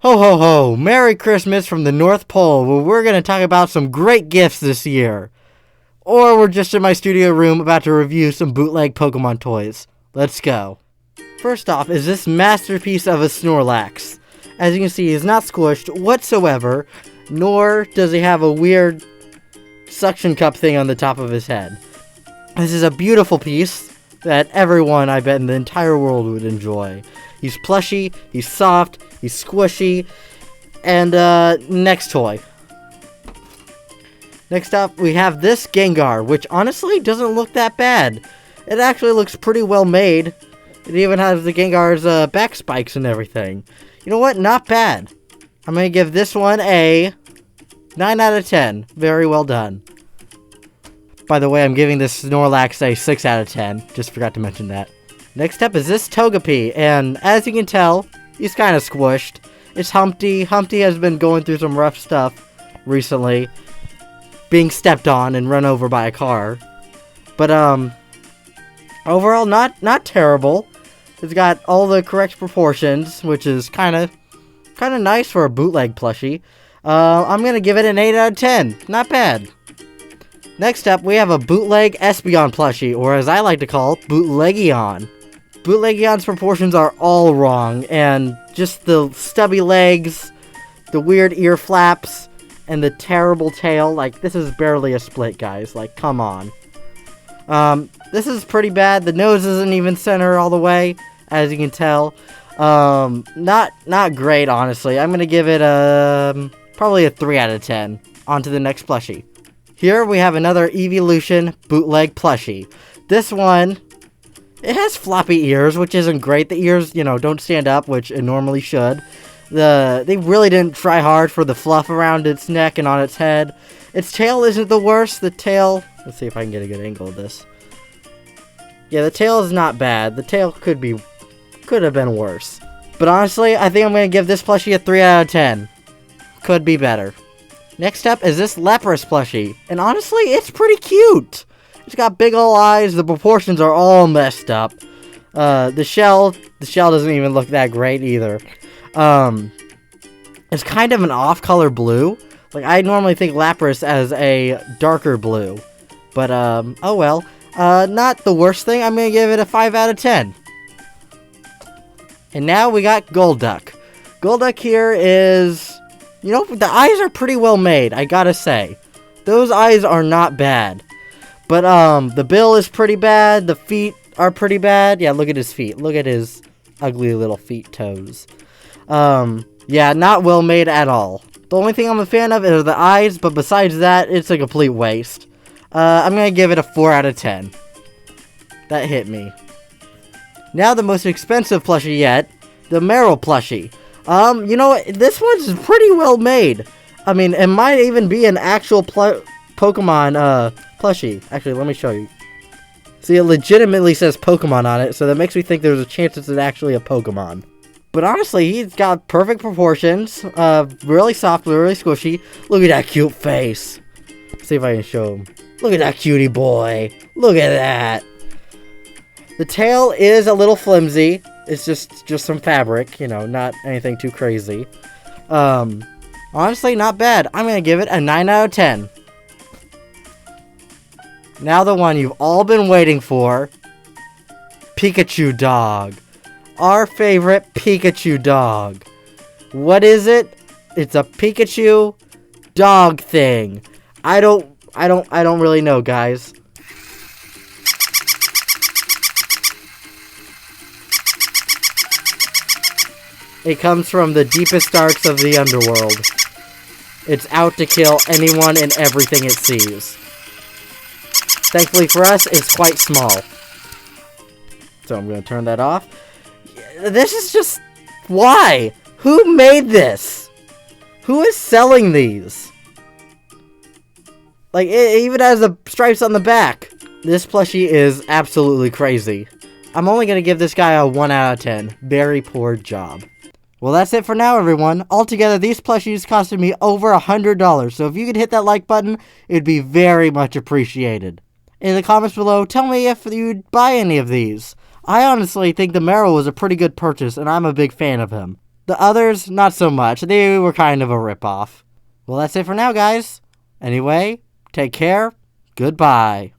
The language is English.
Ho ho ho! Merry Christmas from the North Pole, where we're going to talk about some great gifts this year. Or we're just in my studio room about to review some bootleg Pokemon toys. Let's go. First off is this masterpiece of a Snorlax. As you can see, he's not squished whatsoever, nor does he have a weird suction cup thing on the top of his head. This is a beautiful piece that everyone, I bet, in the entire world would enjoy. He's plushy, he's soft, he's squishy, and next toy. Next up, we have this Gengar, which honestly doesn't look that bad. It actually looks pretty well made. It even has the Gengar's back spikes and everything. You know what? Not bad. I'm going to give this one a 9 out of 10. Very well done. By the way, I'm giving this Snorlax a 6 out of 10. Just forgot to mention that. Next up is this Togepi, and as you can tell, he's kind of squished. It's Humpty. Humpty has been going through some rough stuff recently, being stepped on and run over by a car. But overall, not terrible. It's got all the correct proportions, which is kind of nice for a bootleg plushie. I'm gonna give it an 8 out of 10. Not bad. Next up, we have a bootleg Espeon plushie, or as I like to call, Bootlegion. Bootlegion's proportions are all wrong, and just the stubby legs, the weird ear flaps, and the terrible tail. Like, this is barely a split, guys. Like, come on. This is pretty bad. The nose isn't even center all the way, as you can tell. Not great, honestly. I'm gonna give it probably a 3 out of 10. On to the next plushie. Here we have another Evolution bootleg plushie. This one, it has floppy ears, which isn't great. The ears, don't stand up, which it normally should. They really didn't try hard for the fluff around its neck and on its head. Its tail isn't the worst. The tail, let's see if I can get a good angle of this. Yeah, the tail is not bad. The tail could have been worse. But honestly, I think I'm going to give this plushie a 3 out of 10. Could be better. Next up is this Lapras plushie. And honestly, it's pretty cute. It's got big ol' eyes. The proportions are all messed up. The shell doesn't even look that great either. It's kind of an off-color blue. Like, I normally think Lapras as a darker blue. But, oh well. Not the worst thing. I'm gonna give it a 5 out of 10. And now we got Golduck. Golduck here is, the eyes are pretty well made, I gotta say. Those eyes are not bad. But, the bill is pretty bad. The feet are pretty bad. Yeah, look at his feet. Look at his ugly little feet toes. Yeah, not well made at all. The only thing I'm a fan of is the eyes, but besides that, it's a complete waste. I'm gonna give it a 4 out of 10. That hit me. Now the most expensive plushie yet, the Meryl plushie. You know what? This one's pretty well made. I mean, it might even be an actual Pokemon, plushie. Actually, let me show you. See, it legitimately says Pokemon on it, so that makes me think there's a chance it's actually a Pokemon. But honestly, he's got perfect proportions, really soft, really squishy. Look at that cute face. Let's see if I can show him. Look at that cutie boy. Look at that. The tail is a little flimsy. It's just some fabric, not anything too crazy. Honestly, not bad. I'm gonna give it a 9 out of 10. Now the one you've all been waiting for. Pikachu dog. Our favorite Pikachu dog. What is it? It's a Pikachu dog thing. I don't really know, guys. It comes from the deepest darks of the underworld. It's out to kill anyone and everything it sees. Thankfully for us, it's quite small. So I'm going to turn that off. This is just... Why? Who made this? Who is selling these? Like, it even has the stripes on the back. This plushie is absolutely crazy. I'm only going to give this guy a 1 out of 10. Very poor job. Well, that's it for now, everyone. Altogether, these plushies costed me over $100, so if you could hit that like button, it'd be very much appreciated. In the comments below, tell me if you'd buy any of these. I honestly think the Meryl was a pretty good purchase, and I'm a big fan of him. The others, not so much. They were kind of a ripoff. Well, that's it for now, guys. Anyway, take care. Goodbye.